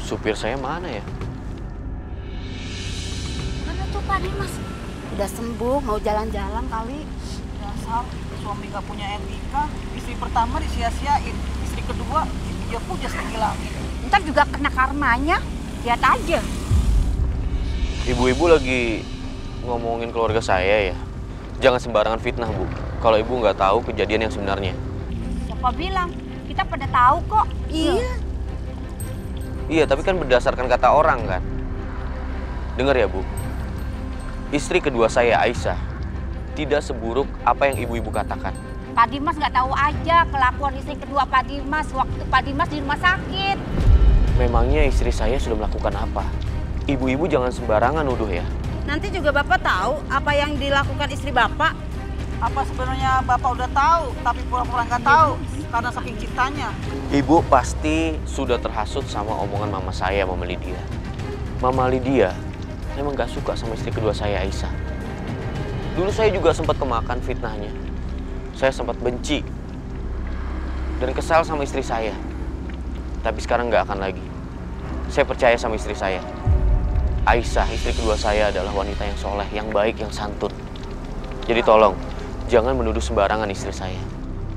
supir saya mana ya? Mana tuh Pak Dimas? Udah sembuh, mau jalan-jalan kali. Dasar suami gak punya etika, istri pertama disia-siain, istri kedua dia puja setinggi langit. Ntar juga kena karmanya, lihat aja. Ibu-ibu lagi ngomongin keluarga saya ya. Jangan sembarangan fitnah, Bu. Kalau ibu nggak tahu kejadian yang sebenarnya. Siapa bilang? Kita pada tahu kok. Iya. Iya, tapi kan berdasarkan kata orang kan. Dengar ya, Bu. Istri kedua saya, Aisyah, tidak seburuk apa yang ibu-ibu katakan. Pak Dimas nggak tahu aja kelakuan istri kedua Pak Dimas waktu Pak Dimas di rumah sakit. Memangnya istri saya sudah melakukan apa? Ibu-ibu jangan sembarangan nuduh ya. Nanti juga Bapak tahu apa yang dilakukan istri Bapak. Apa sebenarnya Bapak udah tahu, tapi pura-pura nggak tahu karena saking cintanya. Ibu pasti sudah terhasut sama omongan mama saya, Mama Lydia. Mama Lydia memang gak suka sama istri kedua saya, Aisyah. Dulu saya juga sempat kemakan fitnahnya. Saya sempat benci dan kesal sama istri saya. Tapi sekarang nggak akan lagi. Saya percaya sama istri saya. Aisyah, istri kedua saya adalah wanita yang soleh, yang baik, yang santun. Jadi tolong, jangan menuduh sembarangan istri saya.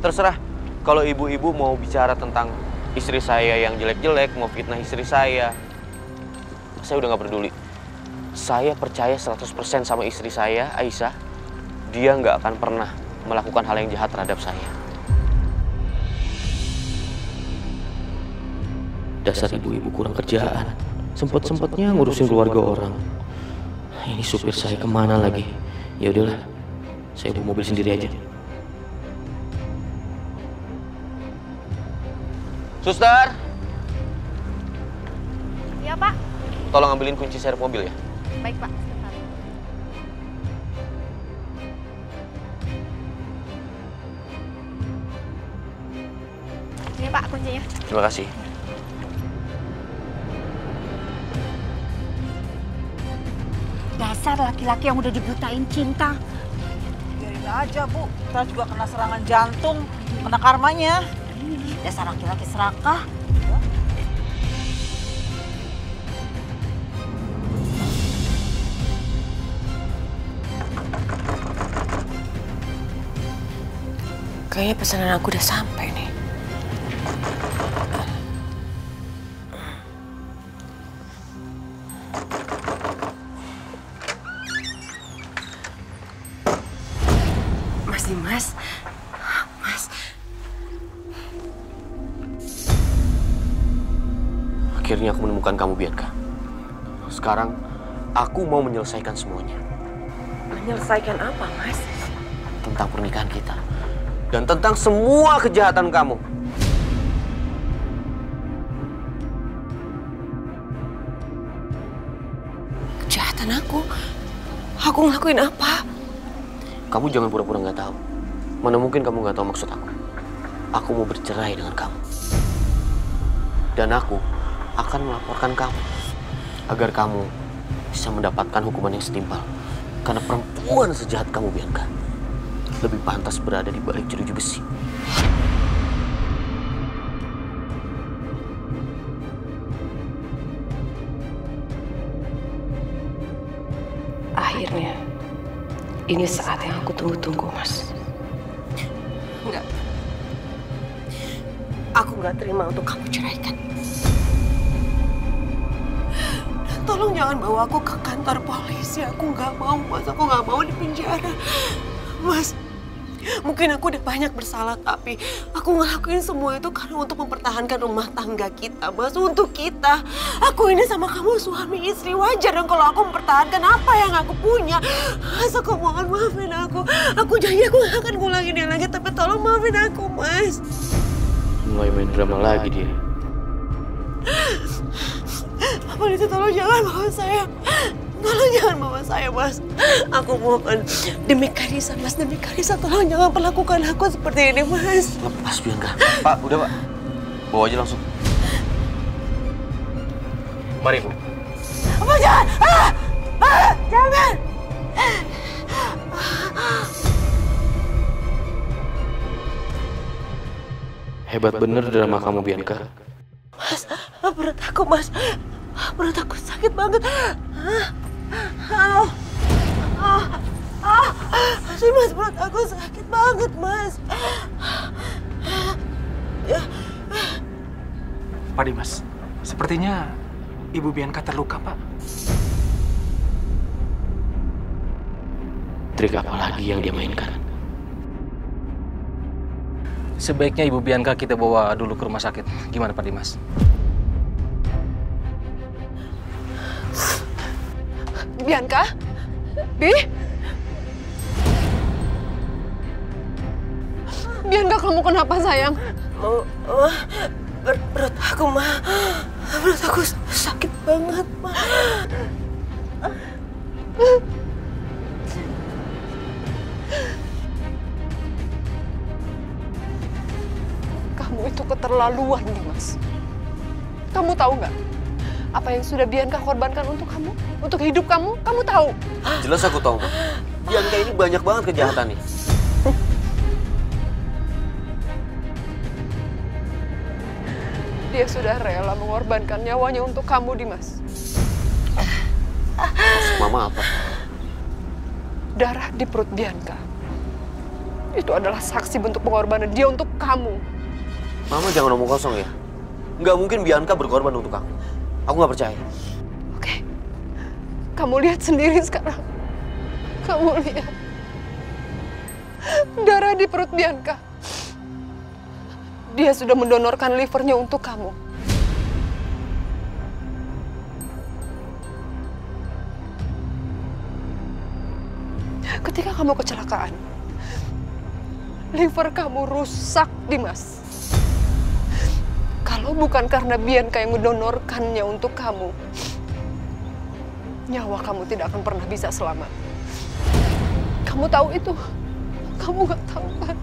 Terserah, kalau ibu-ibu mau bicara tentang istri saya yang jelek-jelek, mau fitnah istri saya udah nggak peduli. Saya percaya 100% sama istri saya, Aisyah. Dia nggak akan pernah melakukan hal yang jahat terhadap saya. Dasar ibu-ibu kurang kerjaan. Sempet-sempetnya ngurusin keluarga orang. Ini supir saya kemana lagi? Ya udahlah, saya bawa mobil sendiri aja. Suster, Iya Pak. tolong ambilin kunci serep mobil ya. Baik Pak. Sebentar. Ini Pak kuncinya. Terima kasih. Dasar laki-laki yang udah dibutain cinta. Biarin aja Bu, kita juga kena serangan jantung, kena karmanya. Dasar laki-laki serakah. Kayaknya pesanan aku udah sampai nih. Mas Dimas, Mas. Akhirnya aku menemukan kamu, Bianca. Sekarang aku mau menyelesaikan semuanya. Menyelesaikan apa, Mas? Tentang pernikahan kita. Dan tentang semua kejahatan kamu. Kejahatan aku? Aku ngelakuin apa? Kamu jangan pura-pura nggak tahu. Mana mungkin kamu nggak tahu maksud aku. Aku mau bercerai dengan kamu. Dan aku akan melaporkan kamu. Agar kamu bisa mendapatkan hukuman yang setimpal. Karena perempuan sejahat kamu, Bianca, lebih pantas berada di balik jeruji besi. Akhirnya, ini saat yang aku tunggu-tunggu, Mas. Enggak. Aku nggak terima untuk kamu ceraikan. Dan tolong jangan bawa aku ke kantor polisi. Aku nggak mau, Mas. Aku nggak mau di penjara. Mas, mungkin aku udah banyak bersalah, tapi aku ngelakuin semua itu karena untuk mempertahankan rumah tangga kita, Mas. Untuk kita. Aku ini sama kamu suami istri, wajar dong kalau aku mempertahankan apa yang aku punya. Mas, aku mohon maafin aku. Aku janji aku gak akan ngulangin dia lagi, tapi tolong maafin aku, Mas. Mulai main drama lagi dia. Apa itu, tolong jangan bawa saya. Tolong jangan bawa saya, Mas. Aku mohon. Demi Karissa, Mas. Demi Karissa, tolong jangan perlakukan aku seperti ini, Mas. Lepas, Bianca. Pak, udah, Pak. Bawa aja langsung. Mari, Bu. Apa, jangan! Jangan! Hebat bener drama kamu, Bianca. Mas, Perut aku, Mas. Perut aku sakit banget. Masih, Mas, perut aku sakit banget, Mas. Pak Dimas, sepertinya Ibu Bianca terluka, Pak. Trik apa lagi yang dia mainkan? Sebaiknya Ibu Bianca kita bawa dulu ke rumah sakit. Gimana Pak Dimas? Bianca? Bi? Bianca, kamu kenapa, sayang? Perut aku, Ma. Perut aku sakit banget, Ma. Kamu itu keterlaluan, Dimas. Kamu tahu nggak apa yang sudah Bianca korbankan untuk kamu? Untuk hidup kamu? Kamu tahu? Jelas aku tahu, Ma. Bianca ini banyak banget kejahatannya. Dia sudah rela mengorbankan nyawanya untuk kamu, Dimas. Maksud Mama apa? Darah di perut Bianca itu adalah saksi bentuk pengorbanan dia untuk kamu. Mama jangan ngomong kosong ya. Nggak mungkin Bianca berkorban untuk aku. Aku nggak percaya. Oke, kamu lihat sendiri sekarang. Kamu lihat darah di perut Bianca. Dia sudah mendonorkan livernya untuk kamu. Ketika kamu kecelakaan, liver kamu rusak, Dimas. Kalau bukan karena Bianca yang mendonorkannya untuk kamu, nyawa kamu tidak akan pernah bisa selamat. Kamu tahu itu? Kamu nggak tahu kan?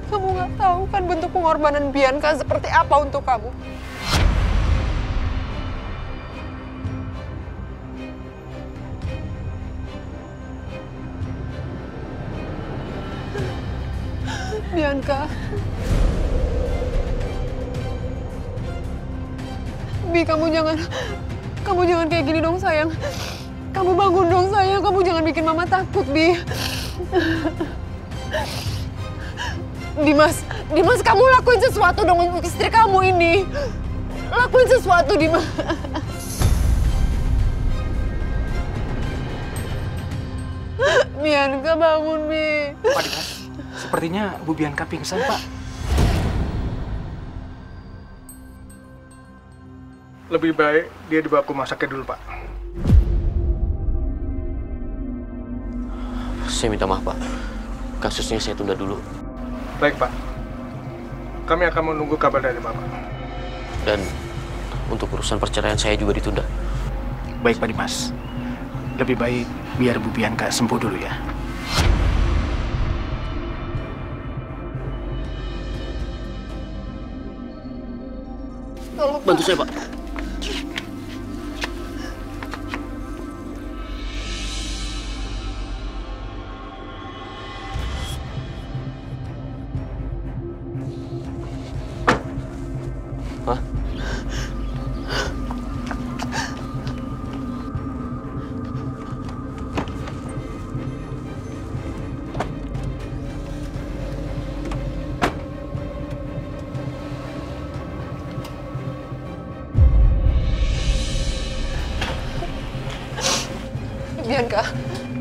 Kamu nggak tahu kan bentuk pengorbanan Bianca seperti apa untuk kamu? Bianca. Bi, kamu jangan kayak gini dong, sayang. Kamu bangun dong, sayang. Kamu jangan bikin Mama takut, Bi. Dimas, kamu lakuin sesuatu dong untuk istri kamu ini. Lakuin sesuatu, Dimas. Bianca, bangun, Bi. Pak Dimas, sepertinya Bu Bianca pingsan, Pak. Lebih baik dia dibawa ke rumah sakit dulu, Pak. Saya minta maaf, Pak. Kasusnya saya tunda dulu. Baik, Pak. Kami akan menunggu kabar dari Bapak. Dan untuk urusan perceraian saya juga ditunda. Baik, Pak Dimas. Lebih baik biar Bu Bianca sembuh dulu ya. Tolong, Bantu Pak. saya, Pak. Hah?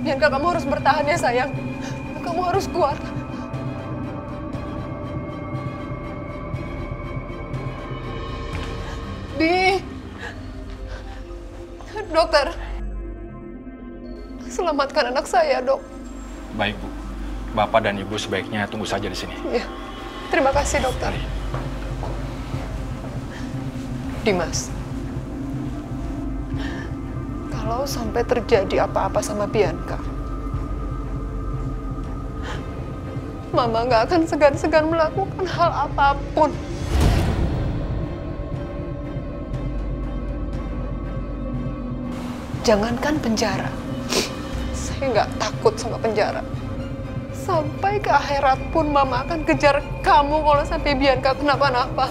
Bianca, kamu harus bertahan ya, sayang. Kamu harus kuat. Bi, dokter, selamatkan anak saya, Dok. Baik, Bu. Bapak dan Ibu sebaiknya tunggu saja di sini. Ya, terima kasih, dokter. Dimas, kalau sampai terjadi apa-apa sama Bianca, Mama nggak akan segan-segan melakukan hal apapun. Jangankan penjara, saya nggak takut sama penjara. Sampai ke akhirat pun Mama akan kejar kamu kalau sampai Bianca kenapa-napa.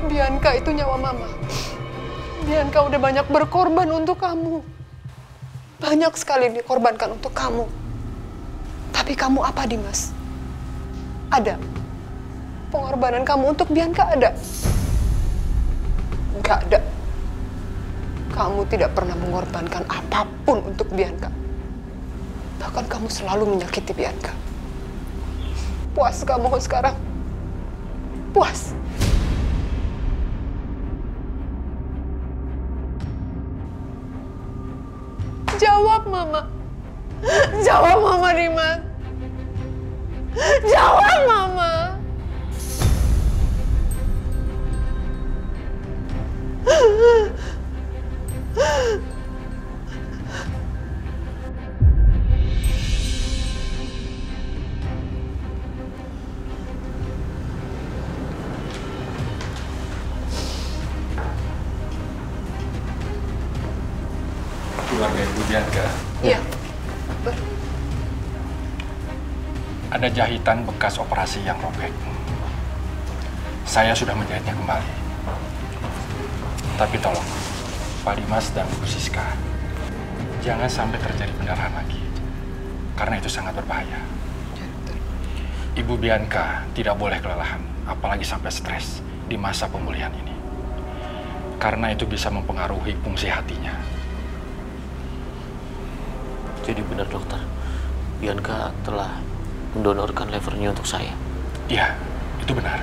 Bianca itu nyawa Mama. Bianca udah banyak berkorban untuk kamu. Banyak sekali dikorbankan untuk kamu. Tapi kamu apa, Dimas? Ada. Pengorbanan kamu untuk Bianca ada? Nggak ada. Kamu tidak pernah mengorbankan apapun untuk Bianca. Bahkan kamu selalu menyakiti Bianca. Puas kamu sekarang? Puas? Jawab, Mama. Jawab, Mama, Dimas. Jawab, Mama. Keluarga Ibu Bianca. Iya. Ada jahitan bekas operasi yang robek. Saya sudah menjahitnya kembali. Tapi tolong, Pak Dimas dan Bu Siska, jangan sampai terjadi pendarahan lagi. Karena itu sangat berbahaya. Ibu Bianca tidak boleh kelelahan, apalagi sampai stres di masa pemulihan ini. Karena itu bisa mempengaruhi fungsi hatinya. Jadi benar dokter, Bianca telah mendonorkan levernya untuk saya. Iya, itu benar.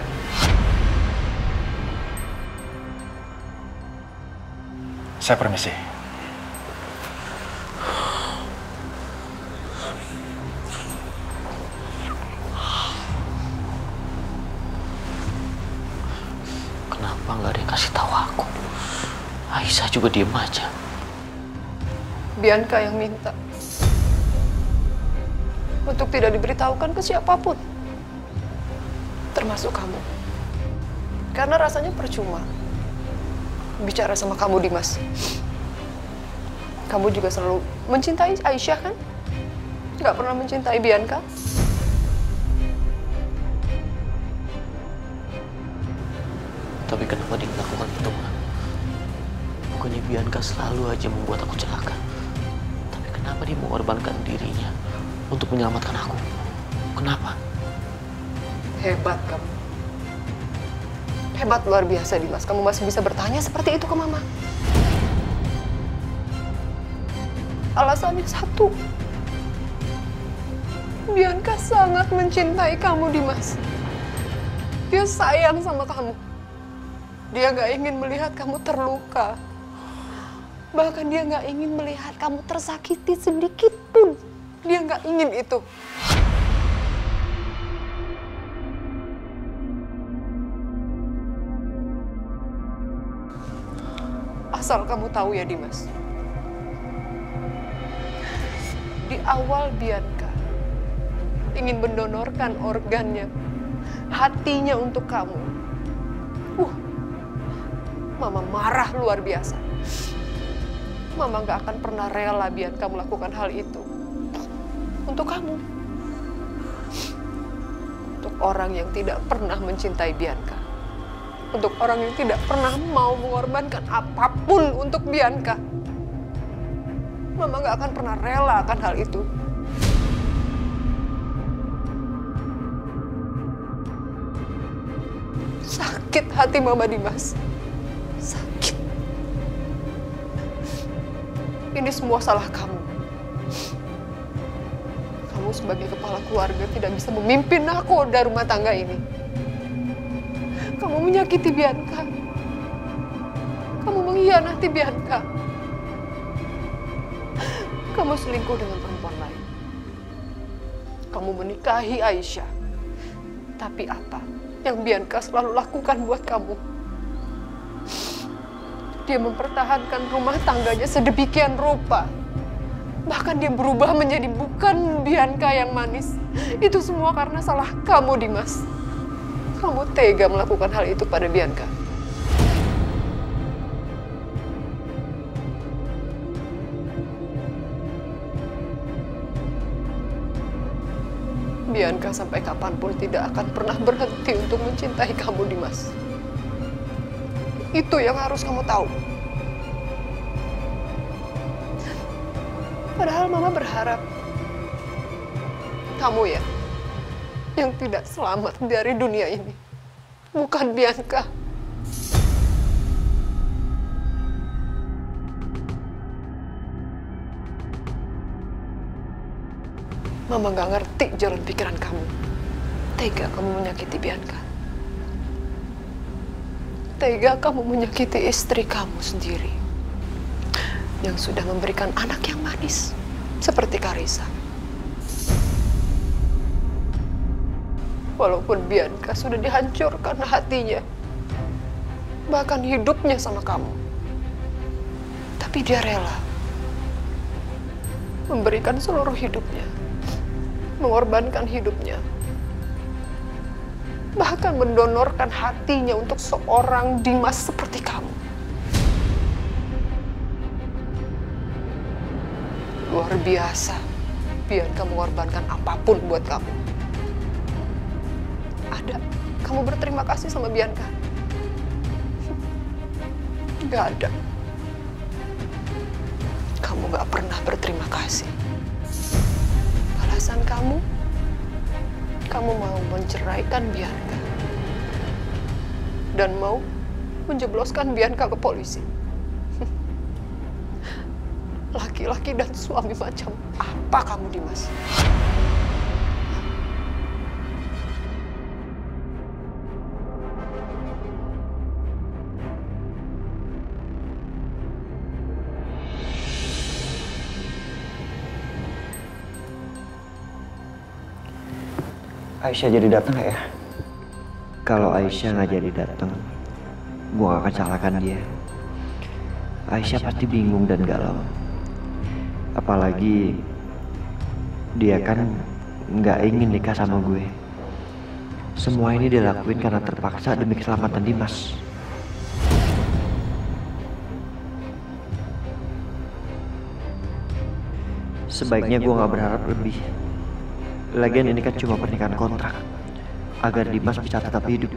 Saya permisi. Kenapa nggak ada yang kasih tahu aku? Aisyah juga diem aja. Bianca yang minta untuk tidak diberitahukan ke siapapun, termasuk kamu. Karena rasanya percuma bicara sama kamu, Dimas. Kamu juga selalu mencintai Aisyah, kan? Nggak pernah mencintai Bianca. Tapi kenapa dia melakukan itu, Ma? Bukannya Bianca selalu aja membuat aku celaka. Tapi kenapa dia mengorbankan dirinya untuk menyelamatkan aku? Kenapa? Hebat kamu. Hebat luar biasa, Dimas. Kamu masih bisa bertanya seperti itu ke Mama. Alasannya satu. Bianca sangat mencintai kamu, Dimas. Dia sayang sama kamu. Dia nggak ingin melihat kamu terluka. Bahkan dia nggak ingin melihat kamu tersakiti sedikit pun. Dia nggak ingin itu. Asal kamu tahu ya, Dimas. Di awal Bianca ingin mendonorkan organnya, hatinya untuk kamu. Mama marah luar biasa. Mama gak akan pernah rela Bianca melakukan hal itu. Untuk kamu. Untuk orang yang tidak pernah mencintai Bianca. Untuk orang yang tidak pernah mau mengorbankan apapun untuk Bianca. Mama gak akan pernah rela akan hal itu. Sakit hati Mama, Dimas. Sakit. Ini semua salah kamu. Kamu sebagai kepala keluarga tidak bisa memimpin nakoda rumah tangga ini. Kamu menyakiti Bianca. Kamu mengkhianati Bianca. Kamu selingkuh dengan perempuan lain. Kamu menikahi Aisyah. Tapi apa yang Bianca selalu lakukan buat kamu? Dia mempertahankan rumah tangganya sedemikian rupa. Bahkan dia berubah menjadi bukan Bianca yang manis. Itu semua karena salah kamu, Dimas. Kamu tega melakukan hal itu pada Bianca. Bianca sampai kapanpun tidak akan pernah berhenti untuk mencintai kamu, Dimas. Itu yang harus kamu tahu. Padahal Mama berharap kamu ya yang tidak selamat dari dunia ini, bukan Bianca. Mama gak ngerti jalan pikiran kamu. Tega kamu menyakiti Bianca. Tega kamu menyakiti istri kamu sendiri yang sudah memberikan anak yang manis seperti Karissa. Walaupun Bianca sudah dihancurkan hatinya, bahkan hidupnya sama kamu, tapi dia rela memberikan seluruh hidupnya, mengorbankan hidupnya, bahkan mendonorkan hatinya untuk seorang Dimas seperti kamu. Luar biasa, Bianca mengorbankan apapun buat kamu. Ada, kamu berterima kasih sama Bianca? Gak ada. Kamu gak pernah berterima kasih. Alasan kamu mau menceraikan Bianca dan mau menjebloskan Bianca ke polisi. Laki-laki dan suami macam apa kamu, Dimas? Aisyah jadi datang nggak ya? Kalau Aisyah nggak jadi datang, gua gak akan salahkan dia. Aisyah pasti bingung dan galau. Apalagi dia kan nggak ingin nikah sama gue. Semua ini dia lakuin karena terpaksa demi keselamatan Dimas. Sebaiknya gue nggak berharap lebih. Lagian ini kan cuma pernikahan kontrak, agar Dimas bisa tetap hidup.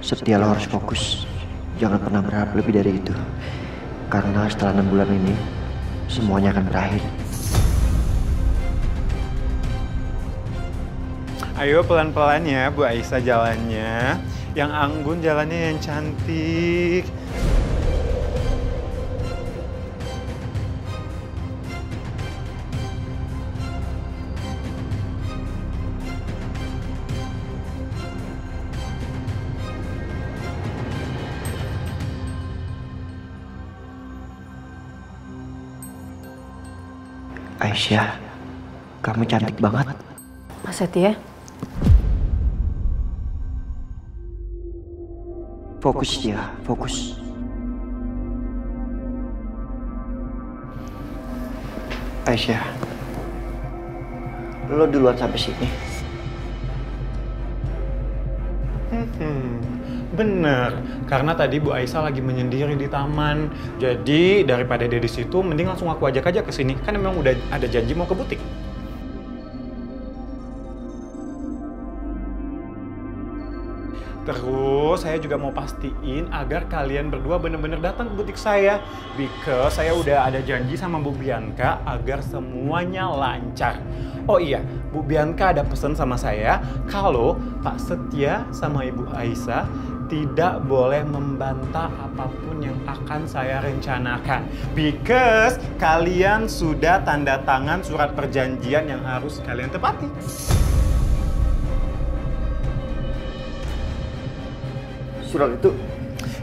Setia, lo harus fokus. Jangan pernah berharap lebih dari itu. Karena setelah 6 bulan ini, semuanya akan berakhir. Ayo pelan-pelan ya Bu Aisyah jalannya. Yang anggun jalannya yang cantik. Aisyah, kamu cantik banget. Mas Setia? Fokus ya, fokus. Aisyah, lo duluan sampai sini. Bener, karena tadi Bu Aisyah lagi menyendiri di taman. Jadi daripada dia di situ, mending langsung aku ajak aja ke sini. Kan memang udah ada janji mau ke butik. Terus saya juga mau pastiin agar kalian berdua bener-bener datang ke butik saya. Because saya udah ada janji sama Bu Bianca agar semuanya lancar. Oh iya, Bu Bianca ada pesan sama saya kalau Pak Setia sama Ibu Aisyah tidak boleh membantah apapun yang akan saya rencanakan. Because kalian sudah tanda tangan surat perjanjian yang harus kalian tepati. Surat itu?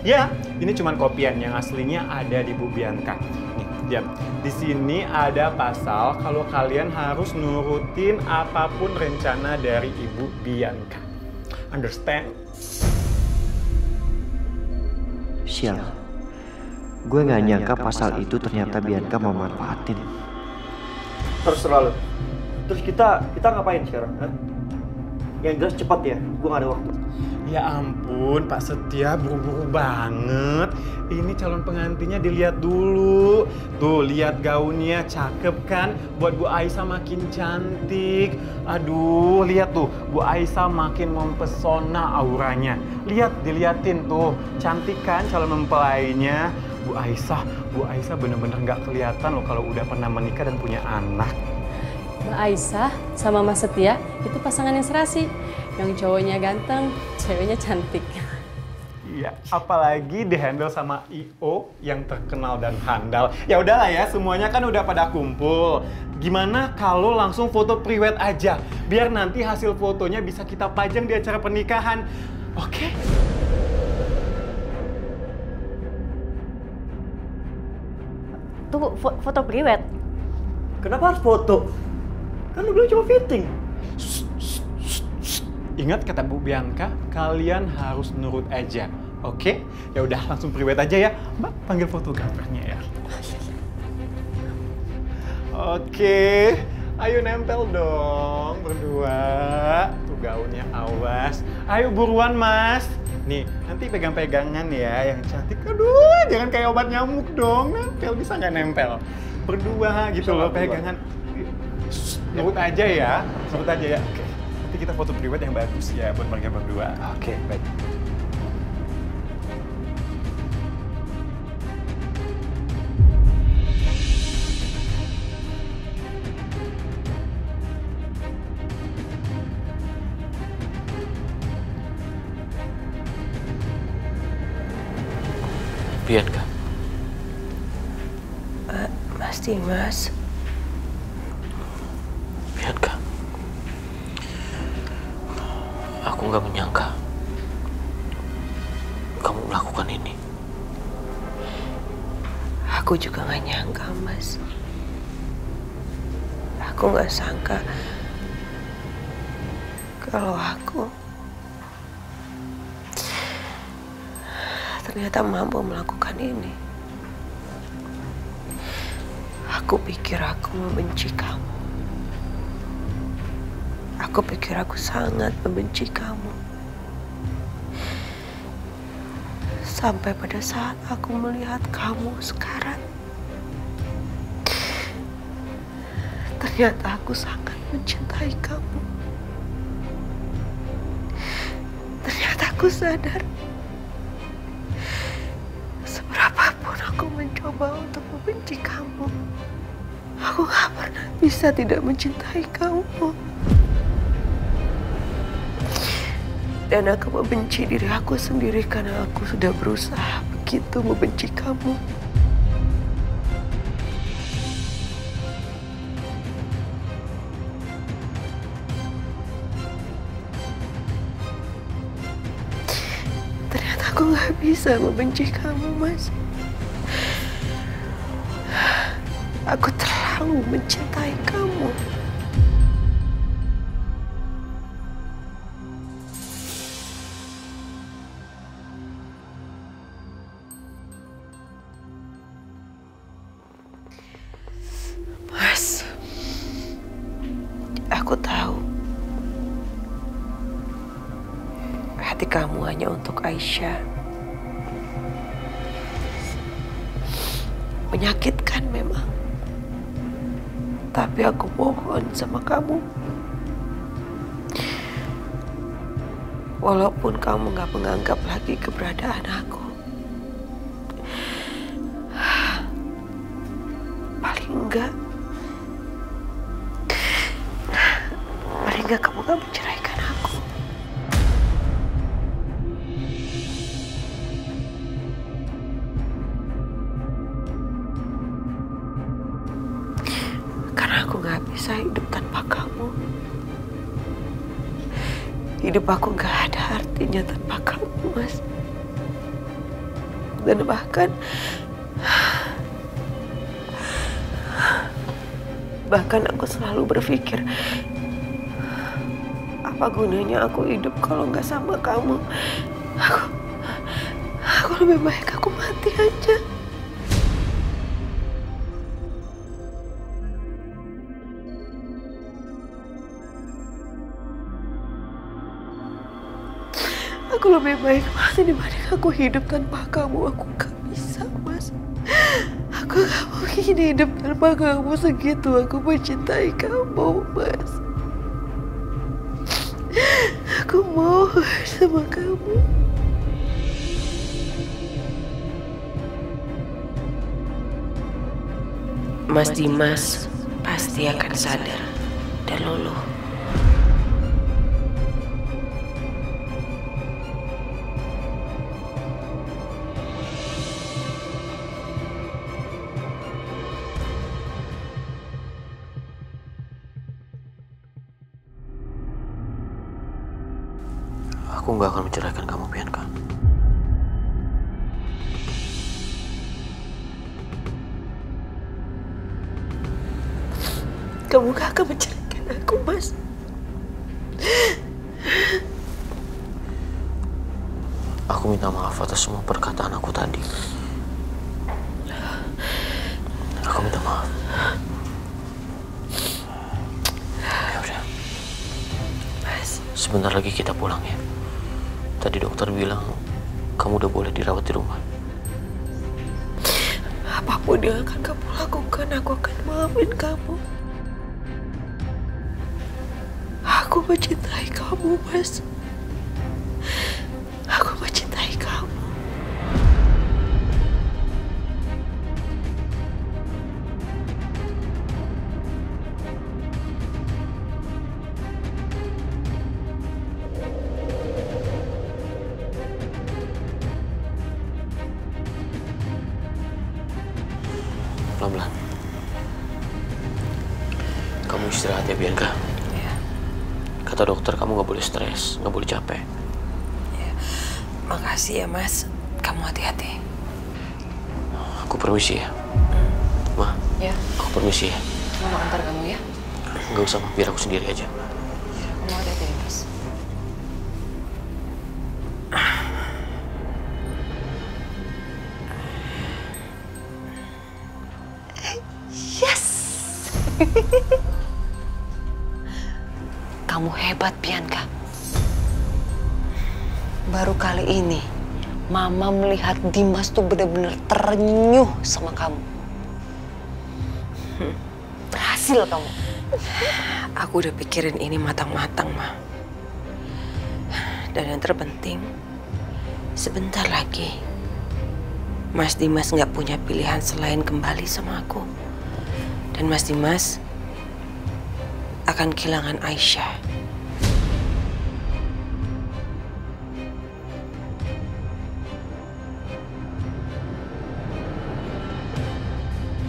Ya, ini cuma kopian, yang aslinya ada di Bu Bianca. Nih, lihat. Di sini ada pasal kalau kalian harus nurutin apapun rencana dari Ibu Bianca. Understand? Sial, gue gak nyangka pasal itu ternyata Bianca mau manfaatin. Terserah lo. Terus kita ngapain sekarang? Hah? Yang jelas cepet ya, gue gak ada waktu. Ya ampun, Pak Setia buru-buru banget. Ini calon pengantinnya dilihat dulu. Tuh, lihat gaunnya, cakep kan? Buat Bu Aisyah makin cantik. Aduh, lihat tuh, Bu Aisyah makin mempesona auranya. Lihat, diliatin tuh, cantik kan calon mempelainya? Bu Aisyah bener-bener nggak kelihatan loh kalau udah pernah menikah dan punya anak. Mbak Aisyah sama Mas Setia itu pasangan yang serasi. Yang cowoknya ganteng, ceweknya cantik. Iya, apalagi dihandle sama I.O. yang terkenal dan handal. Ya udahlah ya, semuanya kan udah pada kumpul. Gimana kalau langsung foto priwet aja? Biar nanti hasil fotonya bisa kita pajang di acara pernikahan. Oke? Tunggu, foto priwet? Kenapa harus foto? Kan lu bilang cuma fitting. Ingat kata Bu Bianca, kalian harus nurut aja. Oke? Ya udah langsung priwet aja ya. Mbak, panggil fotografernya ya. Oke. Ayo nempel dong berdua. Tuh gaunnya, awas. Ayo buruan, Mas. Nih, nanti pegang-pegangan ya yang cantik. Aduh, jangan kayak obat nyamuk dong. Nempel, bisa nggak nempel? Berdua gitu loh, pegangan. Nurut aja ya. Nurut aja ya. Oke. Nanti kita foto priwet yang bagus ya buat mereka berdua. Oke, baik. Bianca. Mas Dimas. Bianca. Aku nggak menyangka kamu melakukan ini. Aku juga nggak nyangka, Mas. Aku nggak sangka kalau aku ternyata mampu melakukan ini. Aku pikir aku membenci kamu. Aku pikir aku sangat membenci kamu. Sampai pada saat aku melihat kamu sekarang. Ternyata aku sangat mencintai kamu. Ternyata aku sadar. Seberapapun aku mencoba untuk membenci kamu, aku gak pernah bisa tidak mencintai kamu. Dan aku membenci diri aku sendiri karena aku sudah berusaha begitu membenci kamu. Ternyata aku gak bisa membenci kamu, Mas. Aku terlalu mencintai kamu. Mas, aku tahu hati kamu hanya untuk Aisyah. Menyakitkan memang. Tapi aku mohon sama kamu. Walaupun kamu gak menganggap lagi keberadaan aku. Paling enggak kamu gak menceraikan aku. Karena aku gak bisa hidup tanpa kamu. Hidup aku gak ada artinya tanpa kamu, Mas. Dan bahkan aku selalu berpikir, apa gunanya aku hidup kalau nggak sama kamu? Aku lebih baik aku mati aja. Aku lebih baik mati dibanding aku hidup tanpa kamu. Aku gak bisa, Mas. Aku gak mungkin hidup tanpa kamu. Segitu aku mencintai kamu, Mas. Aku mohon sama kamu. Mas Dimas pasti akan sadar dan luluh. Aku nggak akan menceraikan kamu, Bianca. Kamu gak akan menceraikan aku, Mas. Aku minta maaf atas semua perkataan aku tadi. Aku minta maaf. Ya udah. Mas. Sebentar lagi kita pulang ya. Tadi dokter bilang kamu udah boleh dirawat di rumah. Apapun yang akan kamu lakukan, aku akan maafin kamu. Aku mencintai kamu, Mas. Aku mencintai kamu. Pelan-pelan. Kamu istirahat ya, Bianca. Kata dokter kamu nggak boleh stres, nggak boleh capek. Ya, makasih ya Mas, kamu hati-hati. Aku permisi ya. Ma, Ya. aku permisi ya. Mama antar kamu ya. Nggak usah, Ma, biar aku sendiri aja. Kamu hati-hati ya Mas. Yes. Kamu hebat, Bianca. Baru kali ini, Mama melihat Dimas tuh bener-bener terenyuh sama kamu. Berhasil kamu. Aku udah pikirin ini matang-matang, Ma. Dan yang terpenting, sebentar lagi, Mas Dimas nggak punya pilihan selain kembali sama aku. Dan Mas Dimas akan kehilangan Aisyah.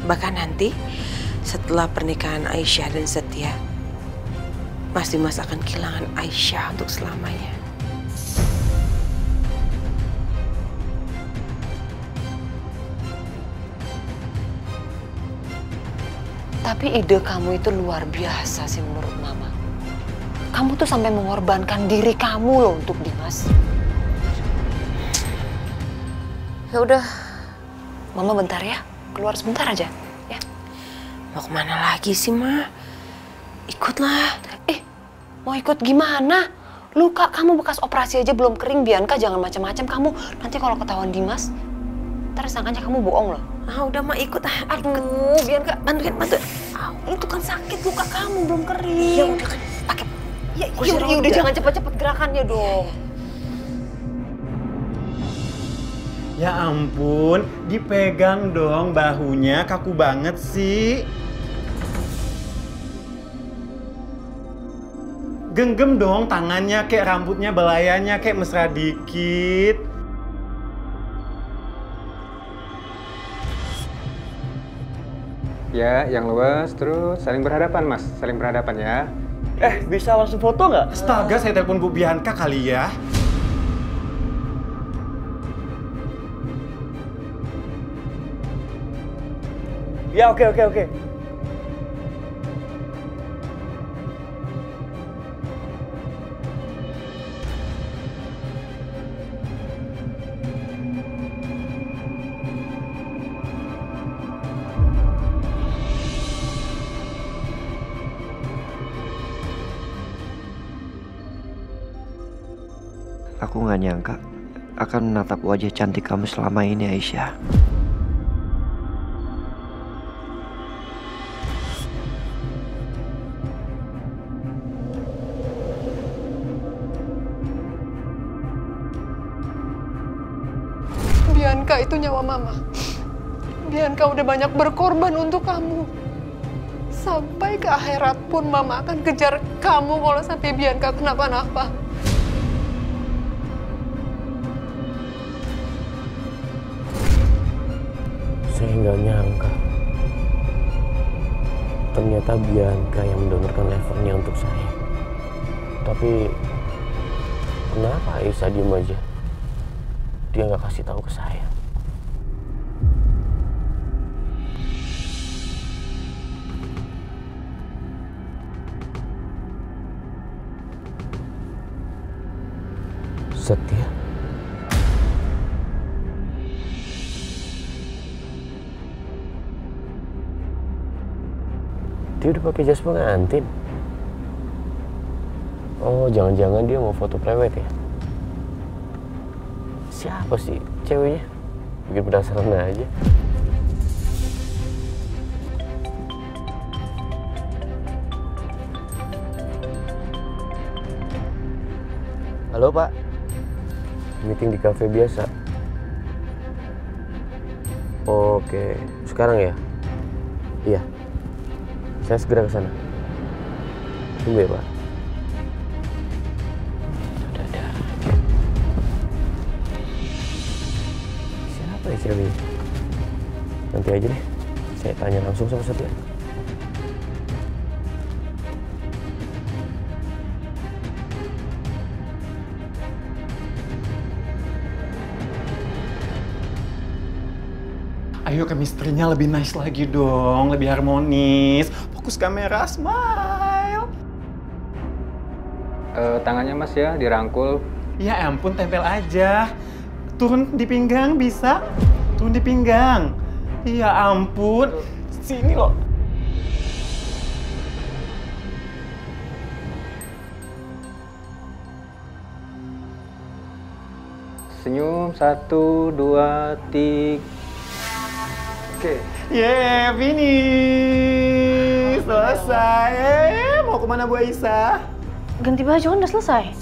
Bahkan nanti setelah pernikahan Aisyah dan Setia, Mas Dimas akan kehilangan Aisyah untuk selamanya. Tapi ide kamu itu luar biasa sih menurut Mama. Kamu tuh sampai mengorbankan diri kamu loh untuk Dimas. Ya udah, Mama bentar ya. Keluar sebentar aja, ya. Mau kemana lagi sih, Ma? Ikutlah. Mau ikut gimana? Luka kamu bekas operasi aja belum kering, Bianca. Jangan macam-macam kamu. Nanti kalau ketahuan Dimas, ntar sangkanya kamu bohong loh. Udah Ma, ikut. Aduh, Bianca, bantuin. Itu kan sakit, luka kamu belum kering. Ya udah kan, pakai. Ya udah, jangan cepet-cepet gerakannya dong. Ya ampun, dipegang dong bahunya, kaku banget sih. Genggam dong tangannya, kayak rambutnya, belayanya, kayak mesra dikit. Ya, yang luas, terus saling berhadapan, Mas. Saling berhadapan ya. Bisa langsung foto nggak? Astaga, saya telepon Bu Bianca kali ya. Ya, oke. Aku nggak nyangka akan menatap wajah cantik kamu selama ini, Aisyah. Bianca itu nyawa mama. Bianca udah banyak berkorban untuk kamu. Sampai ke akhirat pun mama akan kejar kamu kalau sampai Bianca kenapa-napa. Saya nggak nyangka. Ternyata Bianca yang mendonorkan levernya untuk saya. Tapi kenapa Aisyah diem aja? Dia nggak kasih tahu ke saya. Setia. Dia udah pakai jas pengantin. Oh, jangan-jangan dia mau foto prewed ya? Siapa sih ceweknya? Bikin penasaran aja. Halo Pak, meeting di kafe biasa. Oke, sekarang ya? Iya, saya segera ke sana. Tunggu ya Pak. Siapa ya ceweknya? Nanti aja deh, saya tanya langsung sama Setia. Ayo chemistry-nya lebih nice lagi dong, lebih harmonis. Fokus kamera, smile. Tangannya Mas ya, dirangkul. Ya ampun, tempel aja. Turun di pinggang bisa? Turun di pinggang. Ya ampun, sini loh. Senyum, 1, 2, 3. Oke. Yeah, finish. Selesai. Mau kemana Bu Aisyah? Ganti baju kan udah selesai.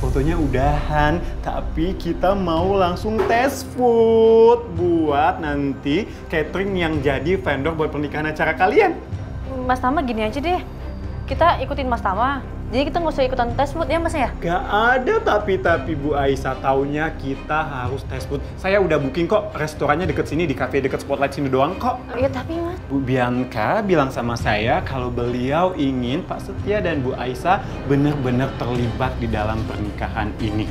Fotonya udahan, tapi kita mau langsung tes food buat nanti catering yang jadi vendor buat pernikahan acara kalian. Mas Tama gini aja deh, kita ikutin Mas Tama. Jadi kita nggak usah ikutan tes food ya Mas ya? Gak ada tapi Bu Aisyah, taunya kita harus tes food. Saya udah booking kok, restorannya deket sini, di cafe deket Spotlight sini doang kok. Iya tapi Mas. Bu Bianca bilang sama saya kalau beliau ingin Pak Setia dan Bu Aisyah benar-benar terlibat di dalam pernikahan ini.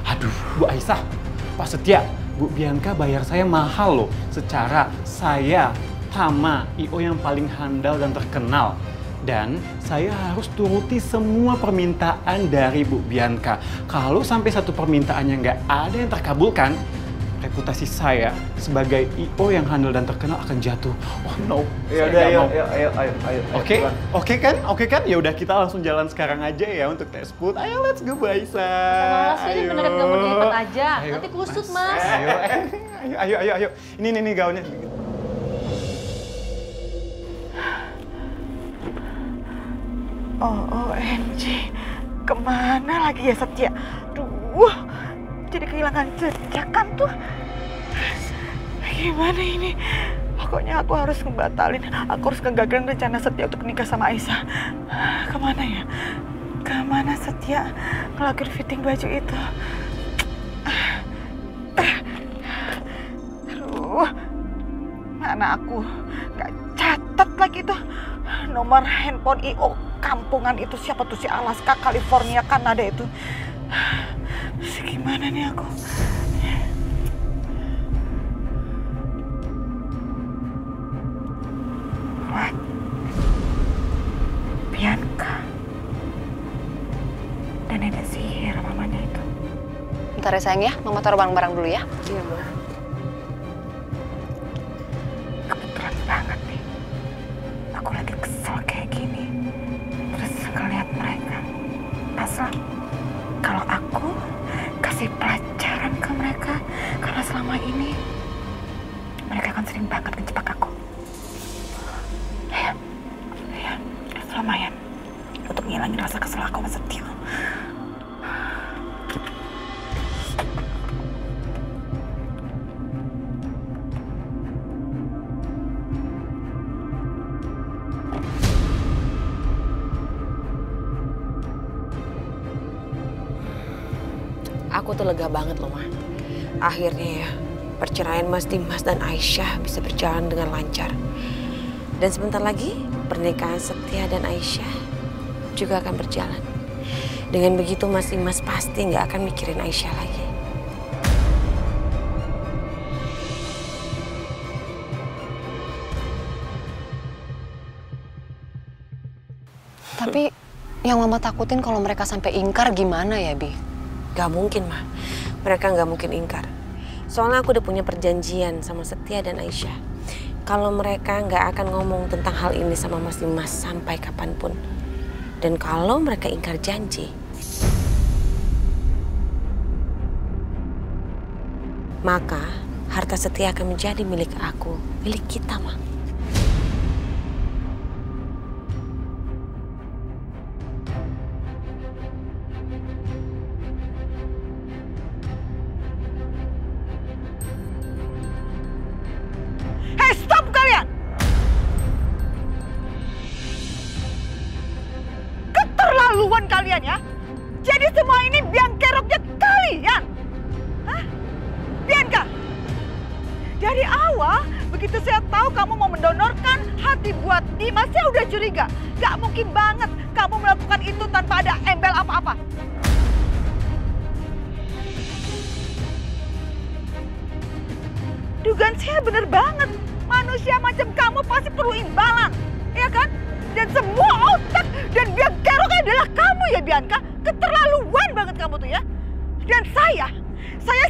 Aduh, Bu Aisyah, Pak Setia, Bu Bianca bayar saya mahal loh. Secara saya Tama, I.O yang paling handal dan terkenal. Dan saya harus turuti semua permintaan dari Bu Bianca. Kalau sampai satu permintaannya nggak ada yang terkabulkan, reputasi saya sebagai I.O yang handal dan terkenal akan jatuh. Oh no, Ya udah, ayo. Oke kan? Ya udah kita langsung jalan sekarang aja ya untuk tes food. Ayo let's go Bu Aisyah. Sama sini beneran gak mau dilipat aja, nanti kusut Mas. Ayo. Ini gaunnya. OMG, kemana lagi ya Setia? Duh, jadi kehilangan jejak kan tuh. Gimana ini? Pokoknya aku harus ngebatalin, aku harus ngegagalin rencana Setia untuk nikah sama Aisyah. Kemana ya? Kemana Setia ngelakuin fitting baju itu? Aduh, mana aku gak catat lagi tuh nomor handphone I.O kampungan itu, siapa tuh, si Alaska, California, Kanada itu. Gimana nih aku? What? Bianca dan nenek sihir mamanya itu. Bentar ya sayang ya, Mama taruh barang-barang dulu ya. Iya, Bu. Kebetulan banget nih. Aku lagi kesel kayak gini. Terus ngeliat mereka. Pasal kalau aku kasih kasih pelajaran ke mereka. Karena selama ini mereka kan sering banget ngejebak aku. Ya, lumayan untuk ngilangin rasa kesel aku sama Setia. Aku tuh lega banget loh, Ma. Akhirnya ya, perceraian Mas Dimas dan Aisyah bisa berjalan dengan lancar. Dan sebentar lagi, pernikahan Setia dan Aisyah juga akan berjalan. Dengan begitu Mas Dimas pasti nggak akan mikirin Aisyah lagi. Tapi yang Mama takutin kalau mereka sampai ingkar gimana ya, Bi? Gak mungkin, Ma. Mereka gak mungkin ingkar. Soalnya aku udah punya perjanjian sama Setia dan Aisyah. Kalau mereka gak akan ngomong tentang hal ini sama Mas Dimas sampai kapanpun. Dan kalau mereka ingkar janji, maka harta Setia akan menjadi milik aku, milik kita, Ma. Hei, stop kalian! Keterlaluan kalian ya. Jadi semua ini biang keroknya kalian. Hah? Bianca, dari awal begitu saya tahu kamu mau mendonorkan hati buat Dimas, saya udah curiga. Gak mungkin banget kamu melakukan itu tanpa ada embel apa-apa. Dugaan saya bener banget. Manusia macam kamu pasti perlu imbalan, ya kan? Dan semua otak dan biang keroknya adalah kamu ya, Bianca. Keterlaluan banget kamu tuh ya. Dan saya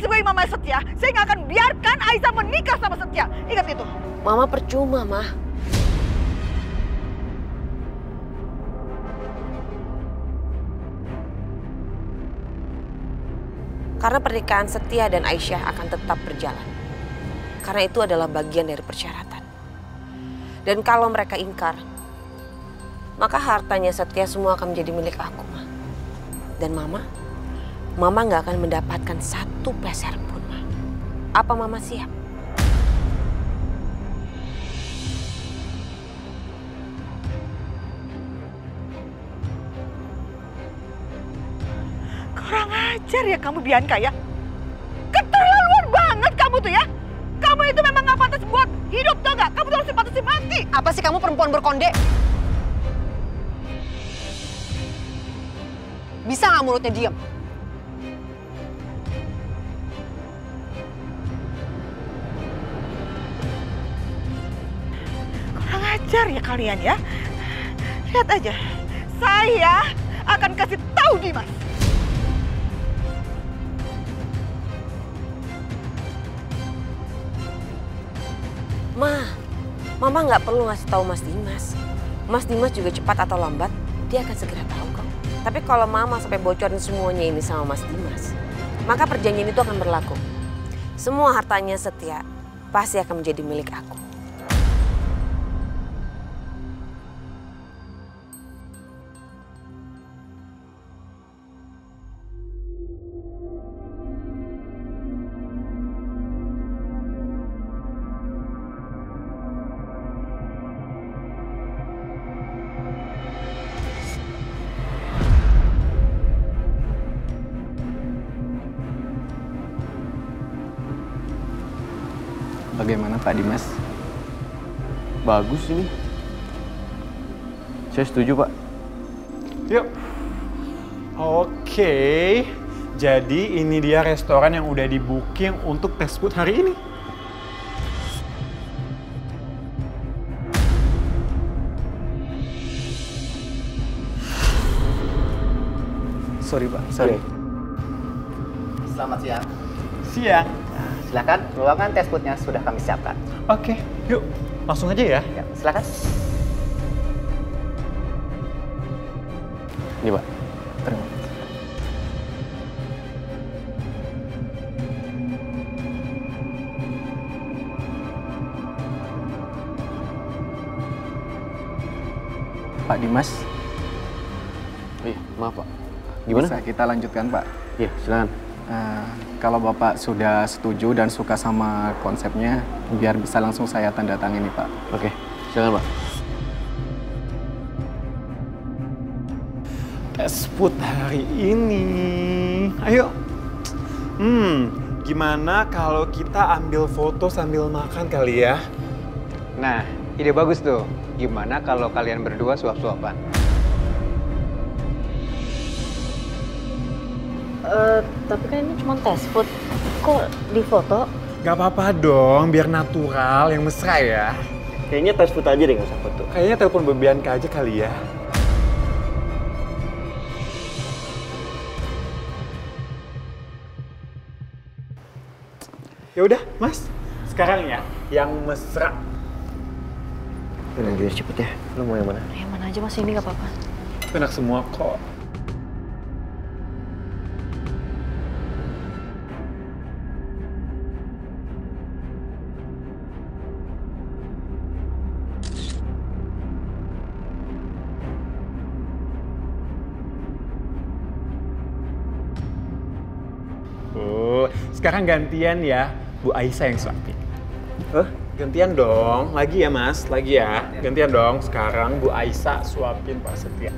sebagai Mama Setia, saya nggak akan biarkan Aisyah menikah sama Setia. Ingat itu. Mama percuma, Ma. Karena pernikahan Setia dan Aisyah akan tetap berjalan. Karena itu adalah bagian dari persyaratan. Dan kalau mereka ingkar, maka hartanya Setia semua akan menjadi milik aku, Ma. Dan Mama nggak akan mendapatkan satu peser pun, Ma. Apa Mama siap? Kurang ajar ya kamu, Bianca ya. Keterlaluan banget kamu tuh ya. Kamu itu memang gak pantas buat hidup, tau gak? Kamu tuh harus pantas mati. Apa sih kamu perempuan berkonde? Bisa nggak mulutnya diam? Kurang ajar ya kalian ya. Lihat aja, saya akan kasih tahu Dimas. Mama nggak perlu ngasih tahu Mas Dimas. Mas Dimas juga cepat atau lambat, dia akan segera tahu kok. Tapi kalau Mama sampai bocorin semuanya ini sama Mas Dimas, maka perjanjian itu akan berlaku. Semua hartanya Setia pasti akan menjadi milik aku. Bagaimana Pak Dimas? Bagus ini. Saya setuju, Pak. Yuk. Oke. Jadi ini dia restoran yang udah di-booking untuk tes food hari ini. Sorry Pak, sorry. Selamat siang. Siang. Nah, silakan, ruangan tes foodnya sudah kami siapkan. Oke, yuk langsung aja ya. Ya, silakan. Ini Pak. Terima kasih. Pak Dimas. Oh iya, maaf Pak. Gimana? Bisa kita lanjutkan Pak? Iya, silakan. Kalau Bapak sudah setuju dan suka sama konsepnya, biar bisa langsung saya tanda tangani Pak. Oke, silakan Pak. Tes food hari ini. Ayo. Gimana kalau kita ambil foto sambil makan kali ya? Nah, ide bagus tuh. Gimana kalau kalian berdua suap-suapan? Tapi kan ini cuma tes food. Kok di foto? Gak apa-apa dong, biar natural, yang mesra ya. Kayaknya tes food aja deh, nggak usah foto. Kayaknya telepon Bu Bianca aja kali ya. Ya udah, Mas. Sekarang ya, yang mesra. Bilang biar cepet ya. Lo mau yang mana? Yang mana aja Mas, ini nggak apa-apa. Enak semua kok. Sekarang gantian ya, Bu Aisyah yang suapin. Gantian dong, lagi ya Mas, lagi ya. Gantian dong, sekarang Bu Aisyah suapin Pak Setia.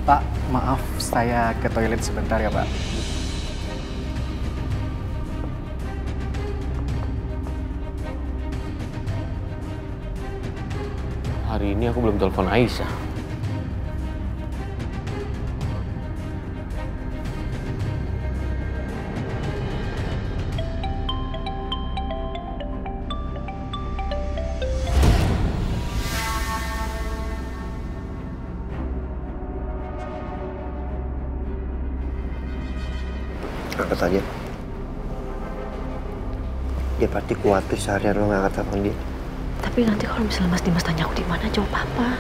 Pak, maaf saya ke toilet sebentar ya Pak. Hari ini aku belum telepon Aisyah. Angkat aja. Dia pasti khawatir seharian lo nggak angkat telepon dia. Tapi nanti kalau misalnya Mas Dimas tanya aku di mana, jawab apa?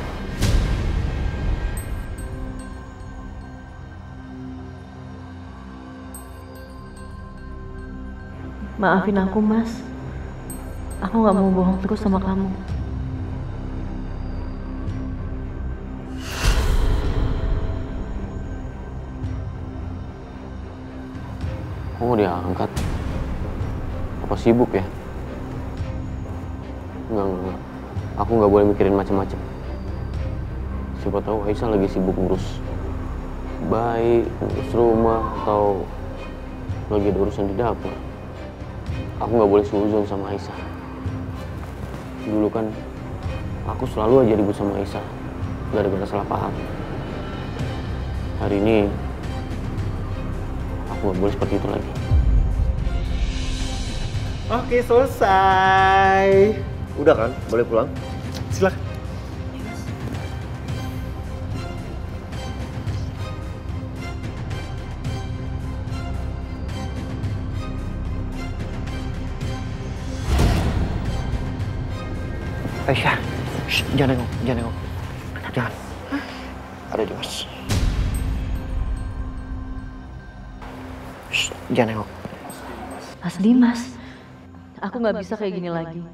Maafin aku, Mas. Aku nggak mau bohong terus sama kamu. Kok mau diangkat? Apa sibuk ya? Enggak. Aku nggak boleh mikirin macam-macam. Siapa tahu Aisyah lagi sibuk ngurus bayi, ngurus rumah, atau lagi ada urusan di dapur. Aku nggak boleh suzon sama Aisyah. Dulu kan aku selalu aja ribut sama Aisyah, gara-gara salah paham. Hari ini aku nggak boleh seperti itu lagi. Oke, selesai. Udah kan? Boleh pulang? Silakan. Aisyah, jangan nengok, jangan. Ada Dimas. Jangan nengok. Mas Dimas, aku nggak bisa kayak gini lagi.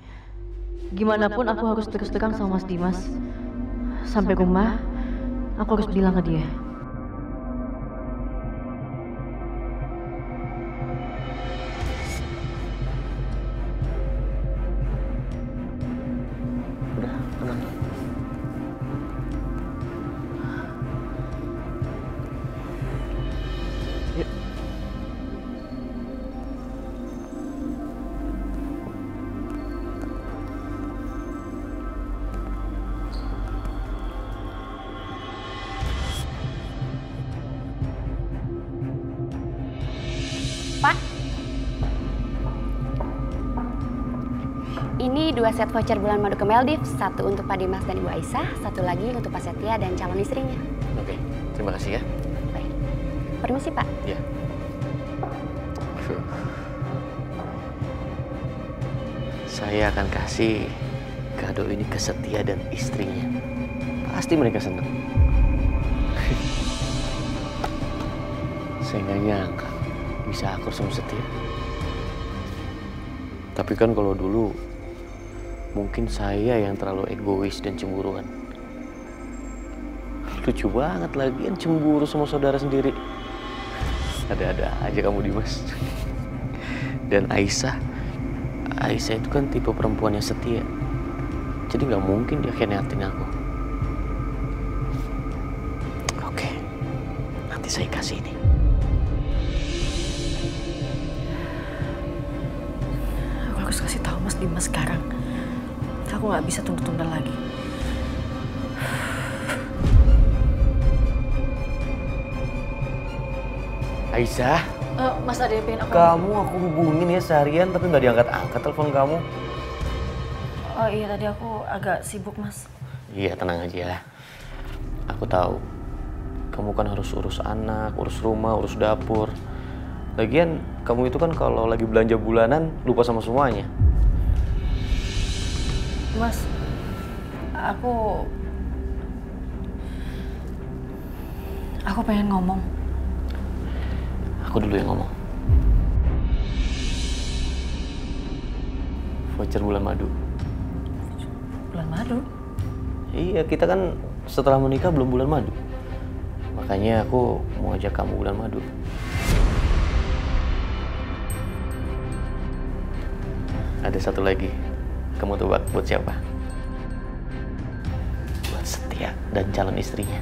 Gimana pun aku harus terus terang sama Mas Dimas. Sampai rumah, aku harus bilang ke dia. Udah, tenang. Yuk. Pak, ini 2 set voucher bulan madu ke Maldives. 1 untuk Pak Dimas dan Ibu Aisyah, 1 lagi untuk Pak Setia dan calon istrinya. Oke, terima kasih ya. Baik. Permisi Pak. Iya. Saya akan kasih kado ini ke Setia dan istrinya. Pasti mereka senang. Saya nggak nyangka bisa akur sama Setia. Tapi kan kalau dulu mungkin saya yang terlalu egois dan cemburuan. Lucu banget lagian cemburu sama saudara sendiri. Ada-ada aja kamu, Dimas. Dan Aisyah itu kan tipe perempuan yang setia. Jadi nggak mungkin dia khianatin aku. Oke, nanti saya kasih ini. Aku harus kasih tahu Mas Dimas sekarang. Aku nggak bisa tunda-tunda lagi. Aisyah, Mas ada yang pengen aku hubungin ya seharian tapi nggak diangkat-angkat telepon kamu. Oh iya, tadi aku agak sibuk, Mas. Iya, tenang aja. Aku tahu kamu kan harus urus anak, urus rumah, urus dapur. Lagian kamu itu kan kalau lagi belanja bulanan lupa sama semuanya. Mas, aku pengen ngomong. Aku dulu yang ngomong. Voucher bulan madu. Bulan madu? Iya, kita kan setelah menikah belum bulan madu. Makanya aku mau ajak kamu bulan madu. Ada satu lagi. Kamu tebak buat siapa? Buat Setia dan calon istrinya.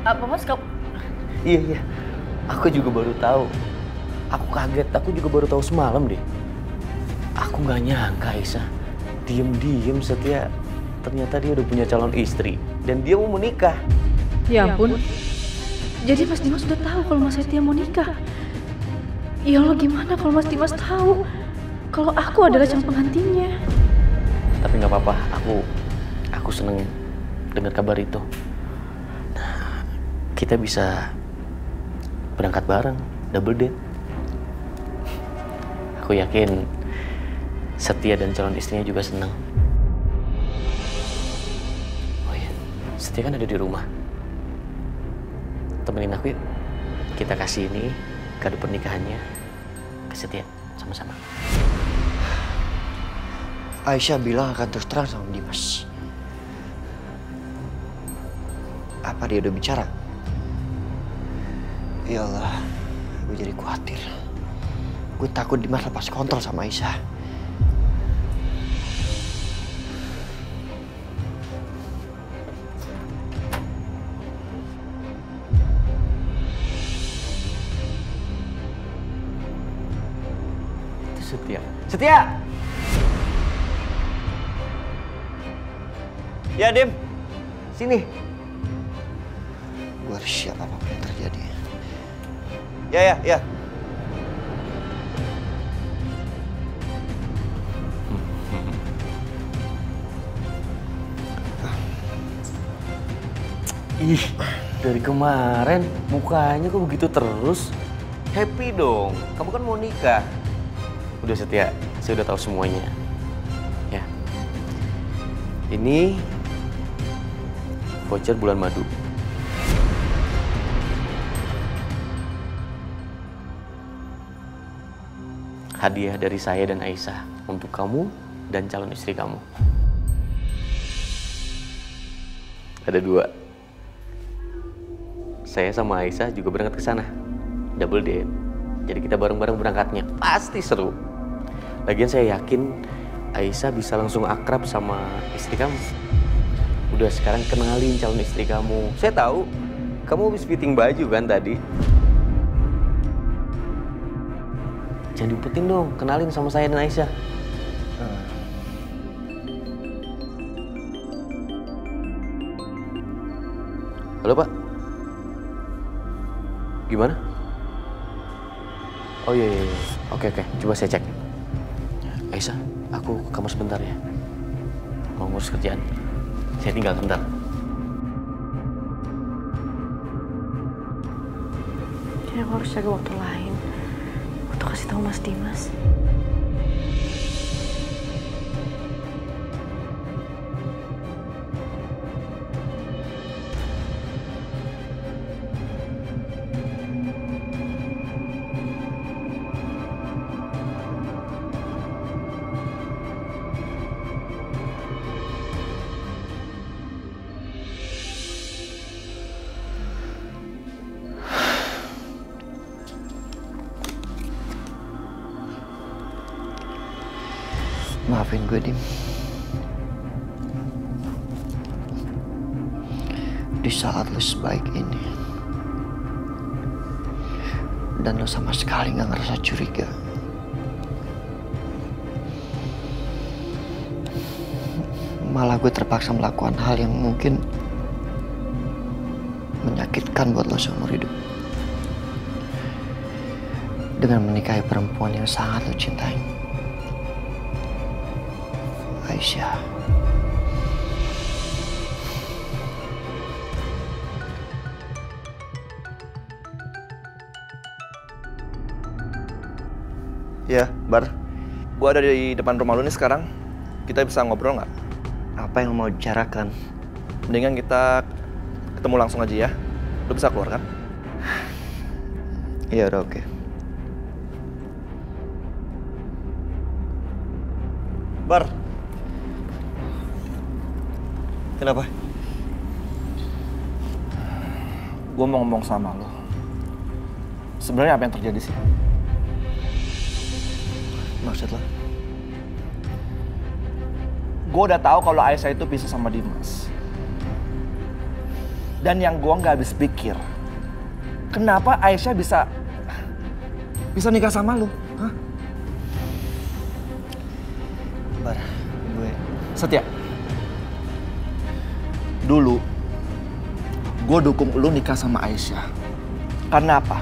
Apa, Mas? Kamu... Iya. Aku juga baru tahu. Aku kaget. Aku juga baru tahu semalam deh. Aku nggak nyangka, Aisyah. Diem-diem Setia. Ternyata dia udah punya calon istri. Dan dia mau menikah. Ya ampun. Jadi Mas Dimas sudah tahu kalau Mas Setia mau nikah. Ya Allah, gimana kalau Mas Dimas tahu kalau aku adalah calon pengantinnya? Tapi nggak apa-apa. Aku seneng dengar kabar itu. Nah, kita bisa berangkat bareng, double date. Aku yakin Setia dan calon istrinya juga senang. Oh iya, Setia kan ada di rumah. Temenin aku yuk. Kita kasih ini kado pernikahannya ke Setia sama-sama. Aisyah bilang akan terus terang sama Dimas. Apa dia udah bicara? Ya Allah, gue jadi khawatir. Gue takut Dimas lepas kontrol sama Aisyah. Itu Setia. Setia! Ya, Dim. Sini. Gue harus siap apapun yang terjadi. Ya. Ih, dari kemarin mukanya kok begitu terus? Happy dong, kamu kan mau nikah. Udah Setia, saya udah tahu semuanya. Ya. Ini voucher bulan madu. Hadiah dari saya dan Aisyah untuk kamu dan calon istri kamu. Ada 2. Saya sama Aisyah juga berangkat ke sana. Double date. Jadi kita bareng-bareng berangkatnya. Pasti seru. Lagian saya yakin Aisyah bisa langsung akrab sama istri kamu. Udah sekarang kenalin calon istri kamu. Saya tahu kamu habis fitting baju kan tadi. Jangan diumpetin dong, kenalin sama saya dan Aisyah. Halo Pak. Gimana? Oh iya. Oke. Coba saya cek. Aisyah, aku ke kamar sebentar ya. Mau ngurus kerjaan. Saya tinggal sebentar. Kayaknya aku harus cari waktu lain untuk kasih tahu Mas Dimas. Maafin gue, Dim. Di saat lo sebaik ini, dan lo sama sekali gak ngerasa curiga. Malah gue terpaksa melakukan hal yang mungkin menyakitkan buat lo seumur hidup. Dengan menikahi perempuan yang sangat lo cintai, Aisyah. Ya, Bar. Gua ada di depan rumah lu nih sekarang. Kita bisa ngobrol nggak? Apa yang mau bicarakan? Mendingan kita ketemu langsung aja ya. Lu bisa keluar kan? Iya, udah oke. Bar. Kenapa? Gua mau ngomong sama lo. Sebenarnya apa yang terjadi sih? Maksud lo? Gue udah tahu kalau Aisyah itu pisah sama Dimas. Dan yang gue nggak habis pikir, kenapa Aisyah bisa nikah sama lu? Hah? Bar, gue... Setia. Dulu, gue dukung lu nikah sama Aisyah. Karena apa?